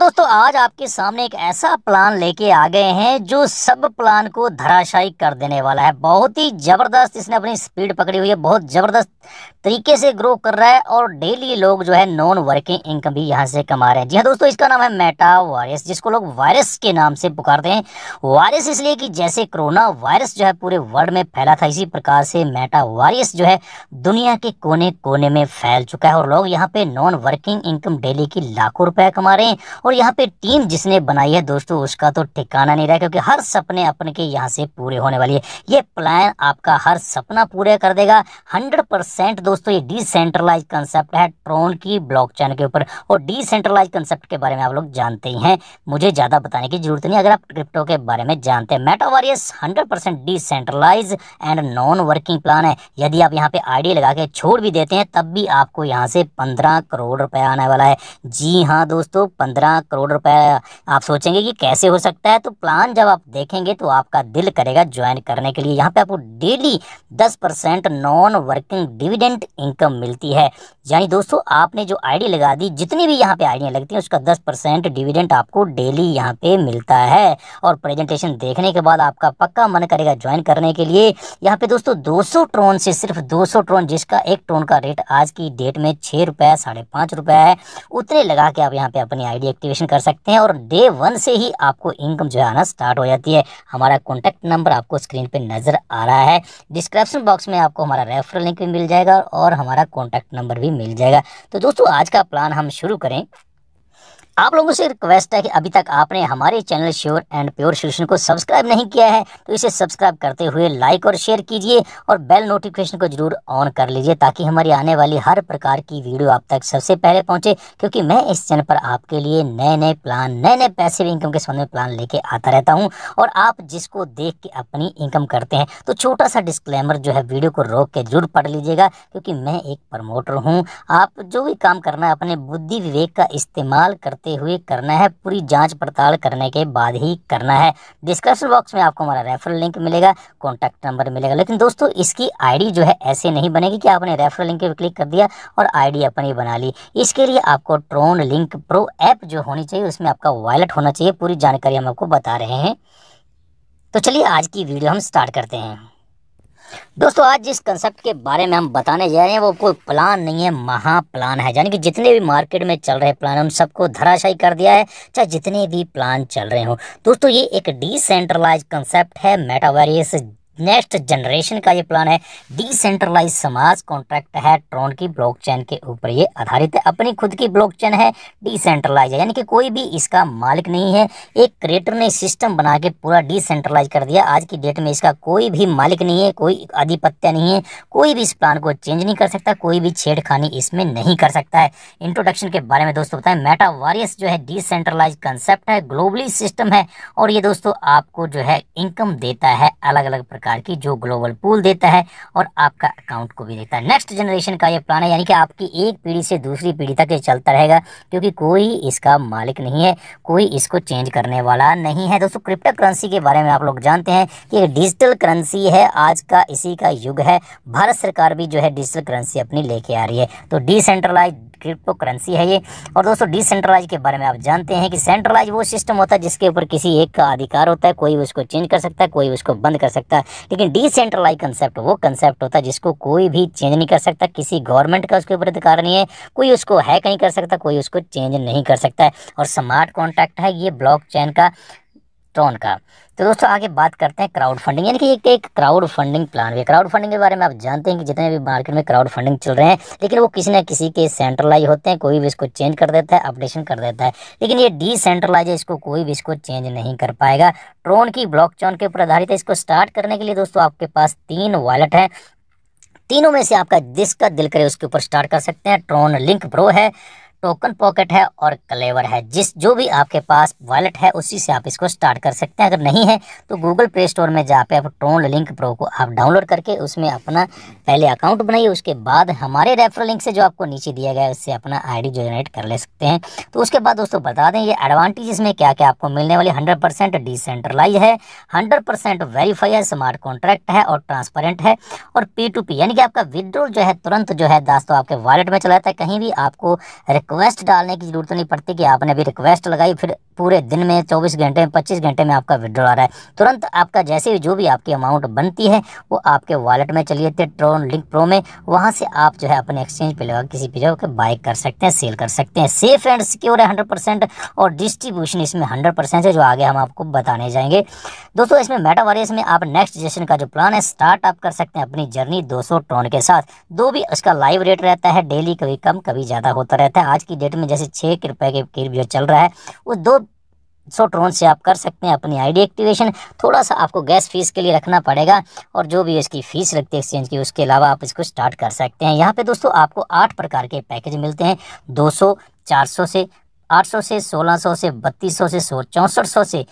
दोस्तों आज आपके सामने एक ऐसा प्लान लेके आ गए हैं जो सब प्लान को धराशायी कर देने वाला है। बहुत ही जबरदस्त इसने अपनी स्पीड पकड़ी हुई है, बहुत जबरदस्त तरीके से ग्रो कर रहा है और डेली लोग जो है नॉन वर्किंग इनकम भी यहाँ से कमा रहे हैं। जी हाँ दोस्तों, इसका नाम है मेटा वायरस, जिसको लोग वायरस के नाम से पुकारते हैं। वायरस इसलिए कि जैसे कोरोना वायरस जो है पूरे वर्ल्ड में फैला था, इसी प्रकार से मेटा वायरस जो है दुनिया के कोने कोने में फैल चुका है और लोग यहाँ पे नॉन वर्किंग इनकम डेली की लाखों रुपए कमा रहे हैं। और यहाँ पे टीम जिसने बनाई है दोस्तों, उसका तो ठिकाना नहीं रहा, क्योंकि हर सपने अपने के यहाँ से पूरे होने वाली है। ये प्लान आपका हर सपना पूरा कर देगा 100% दोस्तों। ये डिसेंट्रलाइज कंसेप्ट है ट्रोन की ब्लॉकचेन के ऊपर, और डिसेंट्रलाइज कंसेप्ट के बारे में आप लोग जानते ही हैं, मुझे ज़्यादा बताने की जरूरत नहीं अगर आप क्रिप्टो के बारे में जानते हैं। Meta virus 100% decentralize and non working plan है। यदि आप यहाँ पे आईडी लगा के छोड़ भी देते हैं तब भी आपको यहाँ से 15 करोड़ रुपए आने वाला है। जी हाँ दोस्तों, 15 करोड़ रुपए। आप सोचेंगे कि कैसे हो सकता है, तो प्लान जब आप देखेंगे तो आपका दिल करेगा ज्वाइन करने के लिए। यहाँ पे आपको daily 10% non working dividend income मिलती है। यानी दोस्तों आपने जो आईडी लगा दी, जितनी भी यहाँ पे आईडियाँ लगती हैं, उसका 10% डिविडेंड आपको डेली यहाँ पे मिलता है। और प्रेजेंटेशन देखने के बाद आपका पक्का मन करेगा ज्वाइन करने के लिए। यहाँ पे दोस्तों 200 ट्रोन से, सिर्फ 200 ट्रोन, जिसका एक ट्रोन का रेट आज की डेट में 6 रुपये 5.5 रुपये है, उतने लगा के आप यहाँ पे अपनी आईडी एक्टिवेशन कर सकते हैं और डे 1 से ही आपको इनकम जो है आना स्टार्ट हो जाती है। हमारा कॉन्टैक्ट नंबर आपको स्क्रीन पे नजर आ रहा है, डिस्क्रिप्शन बॉक्स में आपको हमारा रेफरल लिंक भी मिल जाएगा और हमारा कॉन्टैक्ट नंबर भी मिल जाएगा। तो दोस्तों आज का प्लान हम शुरू करें। आप लोगों से रिक्वेस्ट है कि अभी तक आपने हमारे channel sure and pure solution को सब्सक्राइब नहीं किया है तो इसे सब्सक्राइब करते हुए लाइक और शेयर कीजिए और बेल नोटिफिकेशन को जरूर ऑन कर लीजिए, ताकि हमारी आने वाली हर प्रकार की वीडियो आप तक सबसे पहले पहुंचे। क्योंकि मैं इस चैनल पर आपके लिए नए नए प्लान, नए नए पैसिव इनकम के संबंध में प्लान लेके आता रहता हूँ और आप जिसको देख के अपनी इनकम करते हैं। तो छोटा सा डिस्क्लेमर जो है वीडियो को रोक के जरूर पढ़ लीजिएगा, क्योंकि मैं एक प्रमोटर हूँ। आप जो भी काम करना है अपने बुद्धि विवेक का इस्तेमाल करते हुए करना है, पूरी जांच पड़ताल करने के बाद ही करना है। डिस्क्रिप्शन बॉक्स में आपको हमारा रेफरल लिंक मिलेगा, कॉन्टैक्ट नंबर मिलेगा। लेकिन दोस्तों इसकी आईडी जो है ऐसे नहीं बनेगी कि आपने रेफरल लिंक पे क्लिक कर दिया और आईडी अपनी बना ली। इसके लिए आपको ट्रोन लिंक प्रो ऐप जो होनी चाहिए, उसमें आपका वॉलेट होना चाहिए। पूरी जानकारी हम आपको बता रहे हैं। तो चलिए आज की वीडियो हम स्टार्ट करते हैं। दोस्तों आज जिस कंसेप्ट के बारे में हम बताने जा रहे हैं वो कोई प्लान नहीं है, महा प्लान है। यानी कि जितने भी मार्केट में चल रहे प्लान उन सबको धराशायी कर दिया है, चाहे जितने भी प्लान चल रहे हो। दोस्तों ये एक डिसेंट्रलाइज कंसेप्ट है। मेटा वायरस नेक्स्ट जनरेशन का ये प्लान है। डिसेंट्रलाइज समाज कॉन्ट्रैक्ट है, ट्रोन की ब्लॉकचेन के ऊपर ये आधारित है। अपनी खुद की ब्लॉकचेन है, डिसेंट्रलाइज है, यानी कि कोई भी इसका मालिक नहीं है। एक क्रिएटर ने सिस्टम बना के पूरा डिसेंट्रलाइज कर दिया। आज की डेट में इसका कोई भी मालिक नहीं है, कोई आधिपत्य नहीं है, कोई भी इस प्लान को चेंज नहीं कर सकता, कोई भी छेड़खानी इसमें नहीं कर सकता है। इंट्रोडक्शन के बारे में दोस्तों बताएं, मेटा वायरस जो है डिसेंट्रलाइज कंसेप्ट है, ग्लोबली सिस्टम है और ये दोस्तों आपको जो है इनकम देता है अलग अलग प्रकार की, जो ग्लोबल पूल देता है और आपका अकाउंट को भी देता है। नेक्स्ट जनरेशन का ये प्लान है, यानी कि आपकी एक पीढ़ी से दूसरी पीढ़ी तक ये चलता रहेगा, क्योंकि कोई इसका मालिक नहीं है, कोई इसको चेंज करने वाला नहीं है। दोस्तों क्रिप्टो करेंसी के बारे में आप लोग जानते हैं कि डिजिटल करेंसी है, आज का इसी का युग है। भारत सरकार भी जो है डिजिटल करेंसी अपनी लेके आ रही है, तो डिसेंट्रलाइज क्रिप्टो करेंसी है ये। और दोस्तों डिसेंट्रलाइज के बारे में आप जानते हैं कि सेंट्रलाइज वो सिस्टम होता है जिसके ऊपर किसी एक का अधिकार होता है, कोई उसको चेंज कर सकता है, कोई उसको बंद कर सकता है। लेकिन डिसेंट्रलाइज कंसेप्ट वो कंसेप्ट होता है जिसको कोई भी चेंज नहीं कर सकता, किसी गवर्नमेंट का उसके ऊपर अधिकार नहीं है, कोई उसको हैक नहीं कर सकता, कोई उसको चेंज नहीं कर सकता है। और स्मार्ट कॉन्ट्रैक्ट है ये ब्लॉकचेन का, ट्रोन का। तो दोस्तों आगे बात करते हैं क्राउड फंडिंग, यानी कि एक क्राउड फंडिंग प्लान है। क्राउड फंडिंग के बारे में आप जानते हैं कि जितने भी मार्केट में क्राउड फंडिंग चल रहे हैं, लेकिन वो किसी न किसी के सेंट्रलाइज होते हैं, कोई भी इसको चेंज कर देता है, अपडेशन कर देता है। लेकिन ये डिसेंट्रलाइज है, इसको कोई भी इसको चेंज नहीं कर पाएगा। ट्रोन की ब्लॉकचेन के ऊपर आधारित है। इसको स्टार्ट करने के लिए दोस्तों आपके पास 3 वॉलेट है, तीनों में से आपका जिसका दिल करे उसके ऊपर स्टार्ट कर सकते हैं। ट्रोन लिंक प्रो है, टोकन पॉकेट है और क्लेवर है। जो भी आपके पास वॉलेट है उसी से आप इसको स्टार्ट कर सकते हैं। अगर नहीं है तो गूगल प्ले स्टोर में जा पे आप ट्रोन लिंक प्रो को आप डाउनलोड करके उसमें अपना पहले अकाउंट बनाइए, उसके बाद हमारे रेफरल लिंक से जो आपको नीचे दिया गया है उससे अपना आईडी जनरेट कर ले सकते हैं। तो उसके बाद दोस्तों बता दें ये एडवांटेज इसमें क्या क्या आपको मिलने वाली। 100% डिसेंट्रलाइज है, 100% वेरीफाई है, स्मार्ट कॉन्ट्रैक्ट है और ट्रांसपेरेंट है और P2P, यानी कि आपका विड्रॉल जो है तुरंत जो है दोस्तों आपके वॉलेट में चला जाता है। कहीं भी आपको रिक्वेस्ट डालने की ज़रूरत नहीं पड़ती कि आपने अभी रिक्वेस्ट लगाई फिर पूरे दिन में 24 घंटे में 25 घंटे में आपका विड्रॉ आ रहा है। तुरंत आपका जैसे भी जो भी आपकी अमाउंट बनती है वो आपके वॉलेट में चली जाती है ट्रोन लिंक प्रो में, वहाँ से आप जो है अपने एक्सचेंज पे लगा किसी पे जाकर बाय कर सकते हैं, सेल कर सकते हैं। सेफ एंड सिक्योर है 100% और डिस्ट्रीब्यूशन इसमें 100% है, जो आगे हम आपको बताने जाएंगे। दोस्तों इसमें मेटावर्स में आप नेक्स्ट जनरेशन का जो प्लान है स्टार्ट आप कर सकते हैं अपनी जर्नी 200 ट्रोन के साथ। दो भी उसका लाइव रेट रहता है, डेली कभी कम कभी ज़्यादा होता रहता है। आज की डेट में जैसे 6 रुपये के करीब जो चल रहा है वो 200 ट्रोन से आप कर सकते हैं अपनी आईडी एक्टिवेशन। थोड़ा सा आपको गैस फीस के लिए रखना पड़ेगा और जो भी इसकी फ़ीस लगती है एक्सचेंज की, उसके अलावा आप इसको स्टार्ट कर सकते हैं। यहाँ पे दोस्तों आपको 8 प्रकार के पैकेज मिलते हैं, 200, 400 से, 800 से, 1600 से, 3200 से, 6400 से,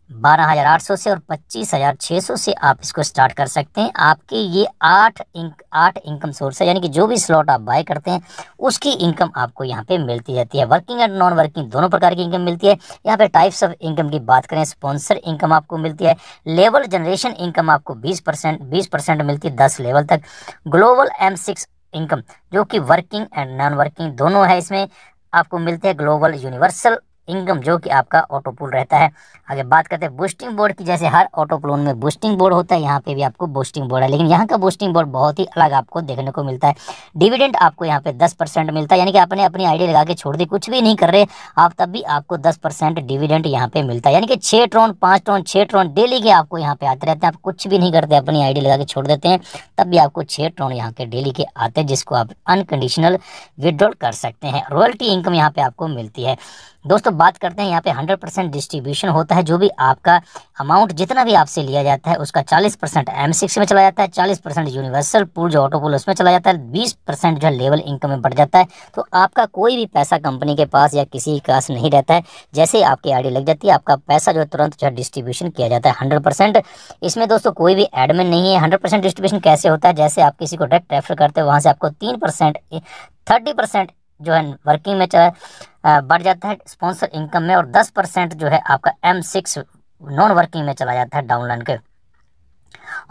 12,800 से और 25,600 से आप इसको स्टार्ट कर सकते हैं। आपके ये 8 इनकम सोर्स है, यानी कि जो भी स्लॉट आप बाय करते हैं उसकी इनकम आपको यहाँ पे मिलती रहती है। वर्किंग एंड नॉन वर्किंग दोनों प्रकार की इनकम मिलती है। यहाँ पे टाइप्स ऑफ इनकम की बात करें, स्पॉन्सर इनकम आपको मिलती है, लेवल जनरेशन इनकम आपको 20% मिलती है 10 लेवल तक, ग्लोबल M6 इनकम जो कि वर्किंग एंड नॉन वर्किंग दोनों है, इसमें आपको मिलते हैं ग्लोबल यूनिवर्सल इनकम जो कि आपका ऑटो पूल रहता है। आगे बात करते हैं बूस्टिंग बोर्ड की, जैसे हर ऑटो प्लोन में बूस्टिंग बोर्ड होता है, यहाँ पे भी आपको बूस्टिंग बोर्ड है, लेकिन यहाँ का बूस्टिंग बोर्ड बहुत ही अलग आपको देखने को मिलता है। डिविडेंड आपको यहाँ पे 10% मिलता है, यानी कि आपने अपनी आईडी लगा के छोड़ दी, कुछ भी नहीं कर रहे आप, तब भी आपको 10% डिविडेंड यहाँ पे मिलता है। यानी कि 6 ट्रोन 5 ट्रोन 6 ट्रोन डेली के आपको यहाँ पे आते रहते हैं। आप कुछ भी नहीं करते, अपनी आईडी लगा के छोड़ देते हैं, तब भी आपको 6 ट्रोन यहाँ के डेली के आते हैं, जिसको आप अनकंडीशनल विड्रॉल कर सकते हैं। रॉयल्टी इनकम यहाँ पे आपको मिलती है। दोस्तों बात करते हैं यहाँ पे 100% डिस्ट्रीब्यूशन होता है, जो भी आपका अमाउंट जितना भी आपसे लिया जाता है उसका 40% M6 में चला जाता है, 40% यूनिवर्सल पूल जो ऑटो पूल उसमें चला जाता है, 20% जो है लेवल इनकम में बढ़ जाता है। तो आपका कोई भी पैसा कंपनी के पास या किसी के पास नहीं रहता है, जैसे ही आपकी आईडी लग जाती है आपका पैसा जो है तुरंत जो है डिस्ट्रीब्यूशन किया जाता है 100%। इसमें दोस्तों कोई भी एडमिन नहीं है। 100% डिस्ट्रीब्यूशन कैसे होता है, जैसे आप किसी को डायरेक्ट रेफर करते हो वहाँ से आपको 3% 30% जो है वर्किंग में बढ़ जाता है स्पॉन्सर इनकम में, और 10% जो है आपका M6 नॉन वर्किंग में चला जाता है डाउनलाइन के।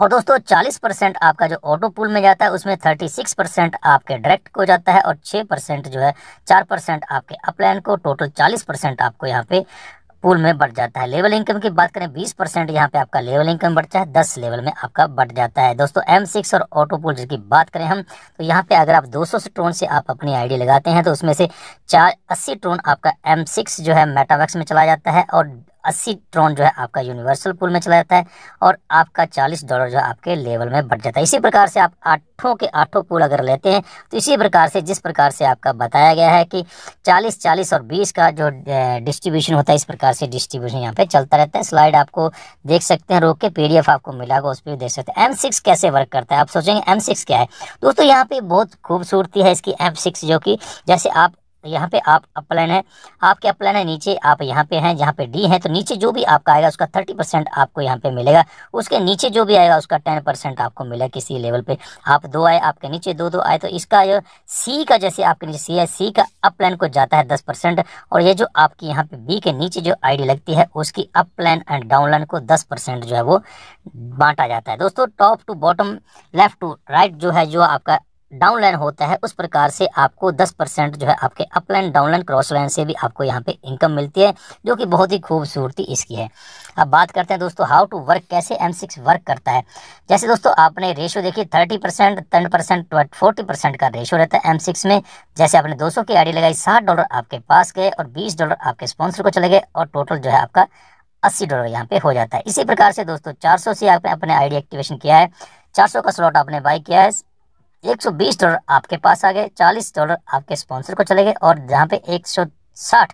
और दोस्तों 40% आपका जो ऑटो पूल में जाता है उसमें 36% आपके डायरेक्ट को जाता है और 6% जो है 4% आपके अपलाइन को, टोटल 40% आपको यहाँ पे पूल में बढ़ जाता है। लेवल इनकम की बात करें 20% यहाँ पे आपका लेवल इनकम बढ़ता है, 10 लेवल में आपका बढ़ जाता है। दोस्तों M6 और ऑटो पूल की बात करें हम, तो यहाँ पे अगर आप 200 से ट्रोन से आप अपनी आईडी लगाते हैं तो उसमें से 80 ट्रोन आपका M6 जो है मेटावर्स में चला जाता है और 80 ट्रोन जो है आपका यूनिवर्सल पूल में चला जाता है और आपका $40 जो है आपके लेवल में बढ़ जाता है। इसी प्रकार से आप 8 के 8 पूल अगर लेते हैं तो इसी प्रकार से जिस प्रकार से आपका बताया गया है कि 40 40 और 20 का जो डिस्ट्रीब्यूशन होता है, इस प्रकार से डिस्ट्रीब्यूशन यहाँ पे चलता रहता है। स्लाइड आपको देख सकते हैं, रोक के PDF आपको मिला होगा, उस पर भी देख सकते हैं। M6 कैसे वर्क करता है, आप सोचेंगे M6 क्या है। दोस्तों यहाँ पे बहुत खूबसूरती है इसकी M6, जो कि जैसे आप यहाँ पे आप अपलाइन है, आपके अपलाइन है, नीचे आप यहाँ पे हैं जहाँ पे D है, तो नीचे जो भी आपका आएगा उसका 30% आपको यहाँ पे मिलेगा, उसके नीचे जो भी आएगा उसका 10% आपको मिलेगा। किसी लेवल पे आप 2 आए, आपके नीचे 2 आए, तो इसका जो C का जैसे आपके नीचे C है, C का अपलाइन को जाता है 10%, और ये जो आपकी यहाँ पे B के नीचे जो आईडी लगती है उसकी अपलाइन एंड डाउनलाइन को 10% जो है वो बांटा जाता है। दोस्तों top to bottom left to right जो है जो आपका डाउनलाइन होता है, उस प्रकार से आपको 10% जो है आपके अपलाइन डाउनलाइन क्रॉस लाइन से भी आपको यहाँ पे इनकम मिलती है, जो कि बहुत ही खूबसूरती इसकी है। अब बात करते हैं दोस्तों हाउ टू वर्क, कैसे M6 वर्क करता है। जैसे दोस्तों आपने रेशो देखिए 30% 10% 40% का रेशो रहता है M6 में। जैसे आपने 200 की आईडी लगाई, $60 आपके पास गए और $20 आपके स्पॉन्सर को चले गए और टोटल जो है आपका $80 यहाँ पे हो जाता है। इसी प्रकार से दोस्तों 400 से आपने अपने आईडी एक्टिवेशन किया है, 400 का स्लॉट आपने बाई किया है, $120 आपके पास आ गए, $40 आपके स्पॉन्सर को चले गए और जहाँ पे 160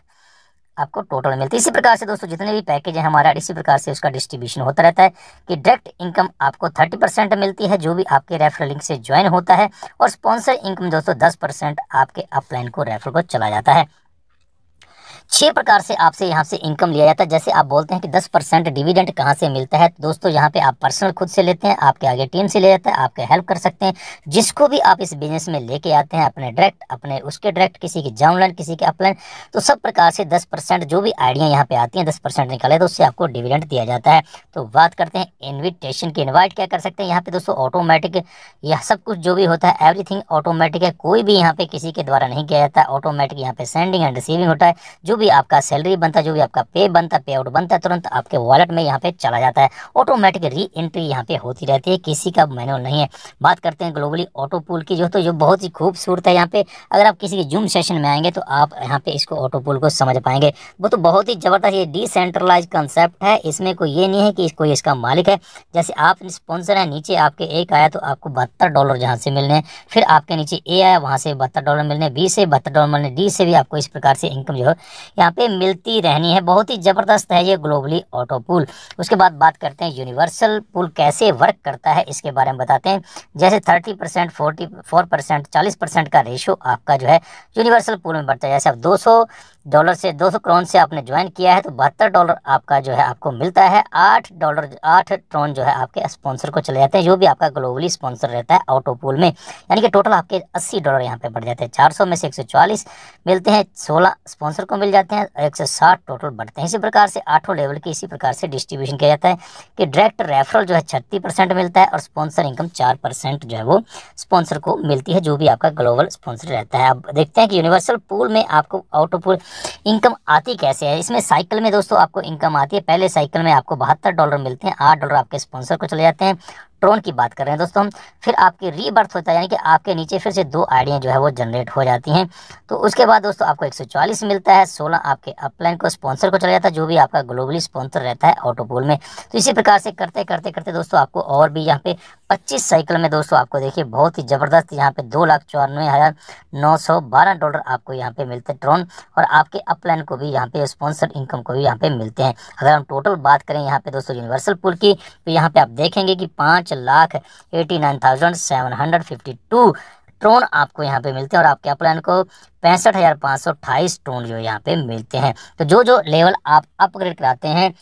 आपको टोटल मिलती है। इसी प्रकार से दोस्तों जितने भी पैकेज है हमारा, इसी प्रकार से उसका डिस्ट्रीब्यूशन होता रहता है कि डायरेक्ट इनकम आपको 30% मिलती है जो भी आपके रेफरल लिंक से ज्वाइन होता है, और स्पॉन्सर इनकम दोस्तों 10% आपके अपलाइन को रेफर को चला जाता है। 6 प्रकार से आपसे यहाँ से इनकम लिया जाता है। जैसे आप बोलते हैं कि 10% डिविडेंड कहाँ से मिलता है, तो दोस्तों यहाँ पे आप पर्सनल खुद से लेते हैं, आपके आगे टीम से ले जाता है, आपके हेल्प कर सकते हैं। जिसको भी आप इस बिजनेस में लेके आते हैं, अपने डायरेक्ट, अपने उसके डायरेक्ट, किसी की डाउनलाइन, किसी के अपलाइन, तो सब प्रकार से 10% जो भी आइडिया यहाँ पे आती हैं 10% निकाले तो उससे आपको डिविडेंड दिया जाता है। तो बात करते हैं इन्विटेशन की। इन्वाइट क्या कर सकते हैं यहाँ पे दोस्तों, ऑटोमेटिक, यह सब कुछ जो भी होता है एवरीथिंग ऑटोमेटिक है, कोई भी यहाँ पे किसी के द्वारा नहीं किया जाता है। ऑटोमेटिक यहाँ पे सेंडिंग एंड रिसीविंग होता है। जो भी आपका सैलरी बनता है, जो भी आपका पे बनता है, पे आउट बनता है, तुरंत आपके वॉलेट में यहाँ पे चला जाता है। ऑटोमेटिक री एंट्री यहाँ पे होती रहती है, किसी का मैनुअल नहीं है। बात करते हैं ग्लोबली ऑटो पूल की, जो बहुत ही खूबसूरत है। यहाँ पे अगर आप किसी के जूम सेशन में आएंगे तो आप यहाँ पे इसको ऑटो पूल को समझ पाएंगे। वो तो बहुत ही जबरदस्त, ये डिसेंट्रलाइज कंसेप्ट है। इसमें कोई ये नहीं है कि कोई इसका मालिक है। जैसे आप स्पॉन्सर है, नीचे आपके एक आया तो आपको $72 जहाँ से मिलने हैं, फिर आपके नीचे ए आया, वहाँ से $72 मिलने, बी से $72 मिलने, डी से भी आपको इस प्रकार से इनकम जो है यहाँ पे मिलती रहनी है। बहुत ही जबरदस्त है ये ग्लोबली ऑटो पूल। उसके बाद बात करते हैं यूनिवर्सल पूल कैसे वर्क करता है, इसके बारे में बताते हैं। जैसे 30%, 44%, 40% का रेशो आपका जो है यूनिवर्सल पूल में बढ़ता है। जैसे आप $200 से, 200 करोड़ से आपने ज्वाइन किया है तो $72 आपका जो है आपको मिलता है। $8 ट्रोन जो है आपके स्पॉन्सर को चले जाते हैं, जो भी आपका ग्लोबली स्पॉन्सर रहता है ऑटो पूल में। यानी कि टोटल आपके $80 यहाँ पे बढ़ जाते हैं। 400 में से 140 मिलते हैं, 16 स्पॉन्सर को मिल जाते हैं, 160 टोटल बढ़ते हैं। इसी प्रकार से 8 लेवल की इसी प्रकार से डिस्ट्रीब्यूशन किया जाता है कि डायरेक्ट रेफरल जो है 36% मिलता है और स्पॉन्सर इनकम 4% जो है वो स्पॉन्सर को मिलती है, जो भी आपका ग्लोबल स्पॉन्सर रहता है। अब देखते हैं कि यूनिवर्सल पूल में आपको ऑटो पूल इनकम आती कैसे है। इसमें साइकिल में दोस्तों आपको इनकम आती है। पहले साइकिल में आपको $72 मिलते हैं, $8 आपके स्पॉन्सर को चले जाते हैं। ट्रोन की बात कर रहे हैं दोस्तों हम। फिर आपकी रीबर्थ होता है, यानी कि आपके नीचे फिर से 2 आइडिया जो है वो जनरेट हो जाती हैं। तो उसके बाद दोस्तों आपको 140 मिलता है, 16 आपके अपलाइन को स्पॉन्सर को चला जाता है, जो भी आपका ग्लोबली स्पॉन्सर रहता है ऑटो पूल में। तो इसी प्रकार से करते करते करते दोस्तों आपको और भी यहाँ पे 25 साइकिल में दोस्तों आपको देखिए बहुत ही ज़बरदस्त यहाँ पे $2,94,912 आपको यहाँ पे मिलते हैं ट्रोन, और आपके अपलाइन को भी यहाँ पे स्पॉन्सर इनकम को भी यहाँ पे मिलते हैं। अगर हम टोटल बात करें यहाँ पे दोस्तों यूनिवर्सल पूल की, तो यहाँ पे आप देखेंगे कि 5,89,752 ट्रोन आपको यहाँ पे मिलते हैं, और आपके अपलाइन को 65,528 ट्रोन जो यहाँ पे मिलते हैं। तो जो लेवल आप अपग्रेड कराते हैं,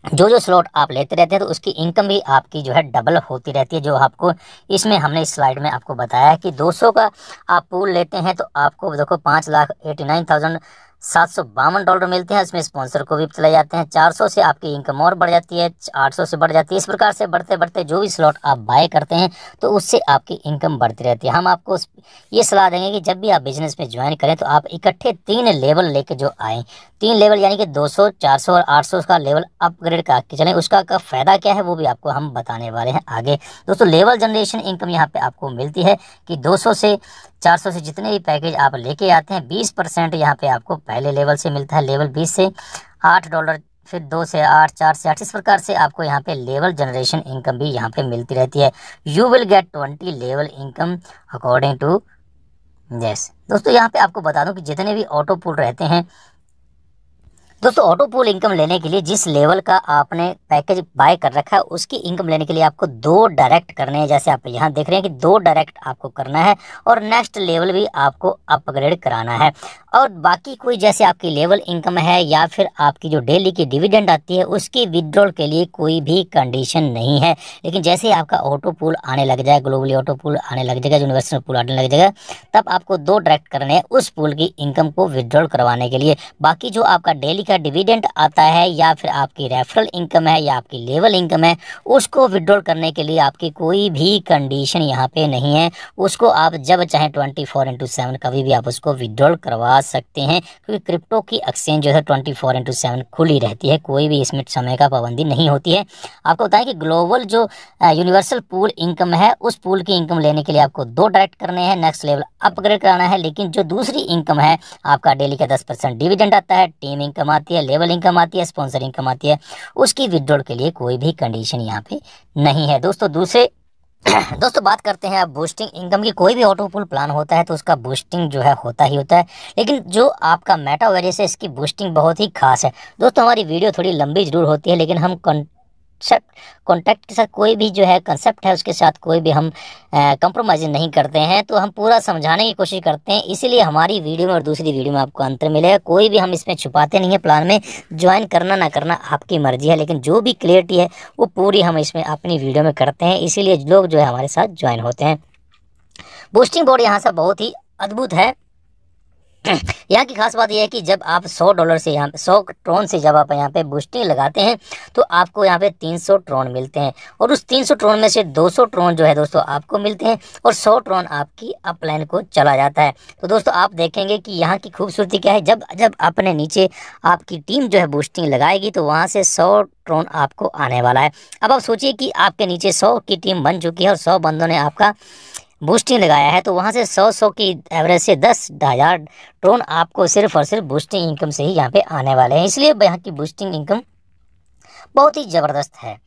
जो स्लॉट आप लेते रहते हैं, तो उसकी इनकम भी आपकी जो है डबल होती रहती है। जो आपको इसमें हमने इस स्लाइड में आपको बताया है कि 200 का आप पूल लेते हैं तो आपको देखो $5,89,752 मिलते हैं, इसमें स्पॉन्सर को भी चले जाते हैं। 400 से आपकी इनकम और बढ़ जाती है, 800 से बढ़ जाती है। इस प्रकार से बढ़ते बढ़ते जो भी स्लॉट आप बाय करते हैं तो उससे आपकी इनकम बढ़ती रहती है। हम आपको ये सलाह देंगे कि जब भी आप बिजनेस में ज्वाइन करें तो आप इकट्ठे 3 लेवल लेके जो आएँ, 3 लेवल यानी कि 200, 400 और 800 का लेवल अपग्रेड करके चलें। उसका फ़ायदा क्या है वो भी आपको हम बताने वाले हैं आगे। दोस्तों लेवल जनरेशन इनकम यहाँ पे आपको मिलती है कि 200 से 400 से जितने भी पैकेज आप लेके आते हैं 20% यहाँ पे आपको पहले लेवल से मिलता है, लेवल 20 से $8, फिर 2 से 8, 4 से 8, इस प्रकार से आपको यहाँ पे लेवल जनरेशन इनकम भी यहाँ पे मिलती रहती है। You will get 20 level income according to yes. दोस्तों यहाँ पे आपको बता दूं कि जितने भी ऑटो पूल रहते हैं दोस्तों, ऑटो पूल इनकम लेने के लिए जिस लेवल का आपने पैकेज बाय कर रखा है उसकी इनकम लेने के लिए आपको 2 डायरेक्ट करने हैं। जैसे आप यहाँ देख रहे हैं कि 2 डायरेक्ट आपको करना है और नेक्स्ट लेवल भी आपको अपग्रेड कराना है। और बाकी कोई जैसे आपकी लेवल इनकम है या फिर आपकी जो डेली की डिविडेंड आती है उसकी विड्रॉल के लिए कोई भी कंडीशन नहीं है। लेकिन जैसे आपका ऑटो पूल आने लग जाए, ग्लोबली ऑटो पूल आने लग जाएगा, यूनिवर्सल पूल आने लग जाएगा, तब आपको 2 डायरेक्ट करने हैं उस पूल की इनकम को विड्रॉल करवाने के लिए। बाकी जो आपका डेली का डिविडेंड आता है या फिर आपकी रेफरल इनकम है या आपकी लेवल इनकम है, उसको विड्रॉल करने के लिए आपकी कोई भी कंडीशन यहाँ पे नहीं है। उसको आप जब चाहें 24/7 कभी भी आप उसको विड्रॉल करवा सकते हैं, क्योंकि क्रिप्टो की एक्सचेंज जो है 24/7 खुली रहती है, कोई भी इसमें समय का पाबंदी नहीं होती है। आपको बताएं कि ग्लोबल जो यूनिवर्सल पूल इनकम है उस पूल की इनकम लेने के लिए आपको 2 डायरेक्ट करने हैं, नेक्स्ट लेवल अपग्रेड कराना है। लेकिन जो दूसरी इनकम है, आपका डेली का 10% डिविडेंड आता है, टीम इनकम आती है, लेवल इनकम आती है, स्पॉन्सर इनकम आती है, उसकी विड्रॉल के लिए कोई भी कंडीशन यहाँ पे नहीं है। दोस्तों बात करते हैं अब बूस्टिंग इनकम की। कोई भी ऑटो पूल प्लान होता है तो उसका बूस्टिंग जो है होता ही होता है, लेकिन जो आपका मेटावर्स है इसकी बूस्टिंग बहुत ही खास है। दोस्तों हमारी वीडियो थोड़ी लंबी जरूर होती है, लेकिन हम कॉन्टेक्ट के साथ कोई भी जो है कंसेप्ट है उसके साथ कोई भी हम कंप्रोमाइज़ नहीं करते हैं, तो हम पूरा समझाने की कोशिश करते हैं। इसीलिए हमारी वीडियो में और दूसरी वीडियो में आपको अंतर मिलेगा। कोई भी हम इसमें छुपाते नहीं है। प्लान में ज्वाइन करना ना करना आपकी मर्जी है, लेकिन जो भी क्लियरिटी है वो पूरी हम इसमें अपनी वीडियो में करते हैं। इसीलिए लोग जो है हमारे साथ ज्वाइन होते हैं। बूस्टिंग बोर्ड यहाँ से बहुत ही अद्भुत है। यहाँ की खास बात यह है कि जब आप $100 से यहाँ 100 ट्रोन से जब आप यहाँ पे बूस्टिंग लगाते हैं तो आपको यहाँ पे 300 ट्रोन मिलते हैं, और उस 300 ट्रोन में से 200 ट्रोन जो है दोस्तों आपको मिलते हैं, और 100 ट्रोन आपकी अपलाइन को चला जाता है। तो दोस्तों आप देखेंगे कि यहाँ की खूबसूरती क्या है। जब जब अपने नीचे आपकी टीम जो है बूस्टिंग लगाएगी तो वहाँ से 100 ट्रोन आपको आने वाला है। अब आप सोचिए कि आपके नीचे 100 की टीम बन चुकी है और 100 बंदों ने आपका बूस्टिंग लगाया है, तो वहाँ से 100 की एवरेज से 10,000 ट्रोन आपको सिर्फ और सिर्फ बूस्टिंग इनकम से ही यहाँ पे आने वाले हैं। इसलिए यहाँ की बूस्टिंग इनकम बहुत ही ज़बरदस्त है।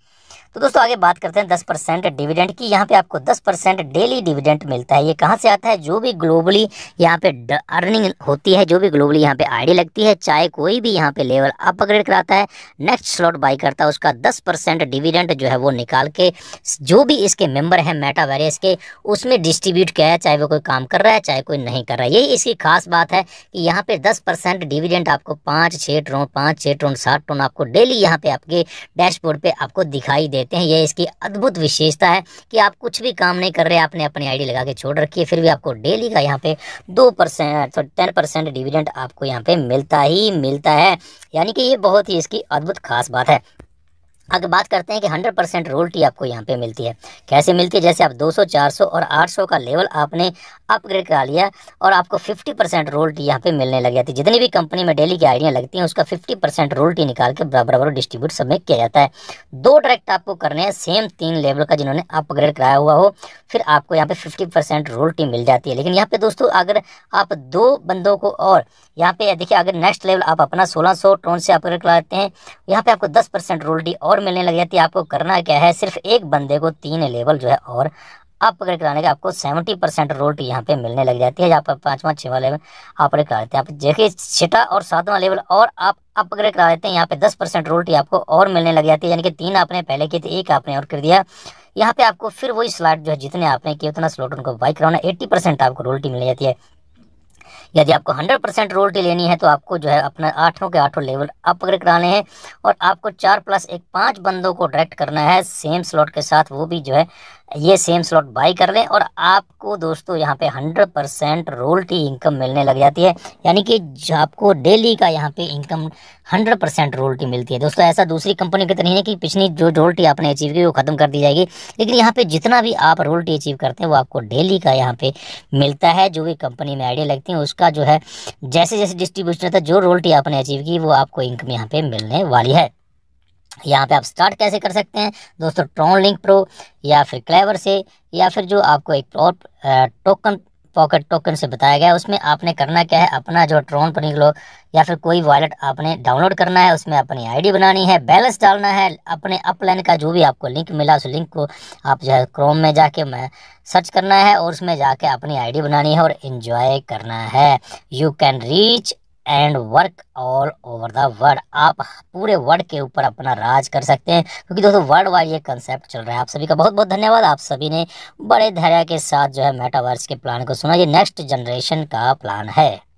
तो दोस्तों आगे बात करते हैं 10% डिविडेंड की। यहाँ पे आपको 10% डेली डिविडेंड मिलता है। ये कहाँ से आता है? जो भी ग्लोबली यहाँ पे अर्निंग होती है, जो भी ग्लोबली यहाँ पे आईडी लगती है, चाहे कोई भी यहाँ पे लेवल अप अपग्रेड कराता है, नेक्स्ट स्लॉट बाई करता है, उसका 10% डिविडेंड जो है वो निकाल के जो भी इसके मेंबर हैं मेटावर्स के, उसमें डिस्ट्रीब्यूट किया है, चाहे वो कोई काम कर रहा है चाहे कोई नहीं कर रहा है। यही इसकी खास बात है कि यहाँ पे 10% डिविडेंड आपको 5-6 ट्रोन 7 ट्रोन आपको डेली यहाँ पे आपके डैशबोर्ड पे आपको दिखाई देते हैं। ये इसकी अद्भुत विशेषता है कि आप कुछ भी काम नहीं कर रहे, आपने अपनी आईडी लगा के छोड़ रखी है, फिर भी आपको डेली का यहाँ पे 2% 10% डिविडेंड आपको यहाँ पे मिलता ही मिलता है। यानी कि ये बहुत ही इसकी अद्भुत खास बात है। आगे बात करते हैं कि 100% रोयल्टी आपको यहाँ पे मिलती है। कैसे मिलती है? जैसे आप 200, 400 और 800 का लेवल आपने अपग्रेड करा लिया और आपको 50% रोयल्टी यहाँ पे मिलने लग जाती है। जितनी भी कंपनी में डेली की आइडियाँ लगती हैं उसका 50% रोयल्टी निकाल के बराबर डिस्ट्रीब्यूट सब में किया जाता है। 2 डायरेक्ट आपको करने हैं सेम 3 लेवल का जिन्होंने अपग्रेड कराया हुआ हो, फिर आपको यहाँ पे 50% रोयल्टी मिल जाती है। लेकिन यहाँ पे दोस्तों अगर आप 2 बंदों को, और यहाँ पे देखिए अगर नेक्स्ट लेवल आप अपना 1600 ट्रोन से अपग्रेड कराते हैं, यहाँ पे आपको 10% रोयल्टी और मिलने लग जाती है। आपको करना क्या है? सिर्फ एक बंदे को 3 लेवल जो है और अपग्रेड कराने के आपको 70% रोयल्टी यहाँ पे मिलने लग जाती है। जहाँ पर 5वां 6वां लेवल अपग्रेड करा देते हैं, आप देखिए 6वां और 7वां लेवल और आप अपग्रेड करा देते हैं, यहाँ पे 10% रोयल्टी आपको और मिलने लग जाती है। यानी कि 3 आपने पहले किए थे, 1 आपने और कर दिया। यहाँ पे आपको फिर वही स्लॉट जो है जितने आपने किए उतना स्लॉट उनको बाई कराना, 80% आपको रोयल्टी मिल जाती है। यदि आपको 100% रोयल्टी लेनी है तो आपको जो है अपना 8 के 8 लेवल अपग्रेड कराने हैं, और आपको 4+1 5 बंदों को डायरेक्ट करना है सेम स्लॉट के साथ, वो भी जो है ये सेम स्लॉट बाई कर लें, और आपको दोस्तों यहाँ पे 100% रोयल्टी इनकम मिलने लग जाती है। यानी कि आपको डेली का यहाँ पे इनकम 100% रोयल्टी मिलती है। दोस्तों ऐसा दूसरी कंपनी की तरह नहीं है कि पिछली जो रोयल्टी आपने अचीव की वो खत्म कर दी जाएगी, लेकिन यहाँ पे जितना भी आप रोयल्टी अचीव करते हैं वो आपको डेली का यहाँ पे मिलता है। जो भी कंपनी में आइडिया लगती है उसका जो है जैसे जैसे डिस्ट्रीब्यूशन होता है, जो रोयल्टी आपने अचीव की वो आपको इनकम यहाँ पे मिलने वाली है। यहाँ पे आप स्टार्ट कैसे कर सकते हैं दोस्तों? ट्रोन लिंक प्रो या फिर क्लेवर से, या फिर जो आपको एक और टोकन पॉकेट टोकन से बताया गया है, उसमें आपने करना क्या है? अपना जो ट्रोन पर निकलो या फिर कोई वॉलेट आपने डाउनलोड करना है, उसमें अपनी आईडी बनानी है, बैलेंस डालना है, अपने अपलाइन का जो भी आपको लिंक मिला उस लिंक को आप जो है क्रोम में जाके सर्च करना है और उसमें जाके अपनी आईडी बनानी है और एंजॉय करना है। You can reach and work all over the world. आप पूरे वर्ल्ड के ऊपर अपना राज कर सकते हैं, क्योंकि दोस्तों वर्ल्ड वाइड ये कंसेप्ट चल रहा है। आप सभी का बहुत बहुत धन्यवाद। आप सभी ने बड़े धैर्य के साथ जो है मेटावर्स के प्लान को सुना। ये नेक्स्ट जनरेशन का प्लान है।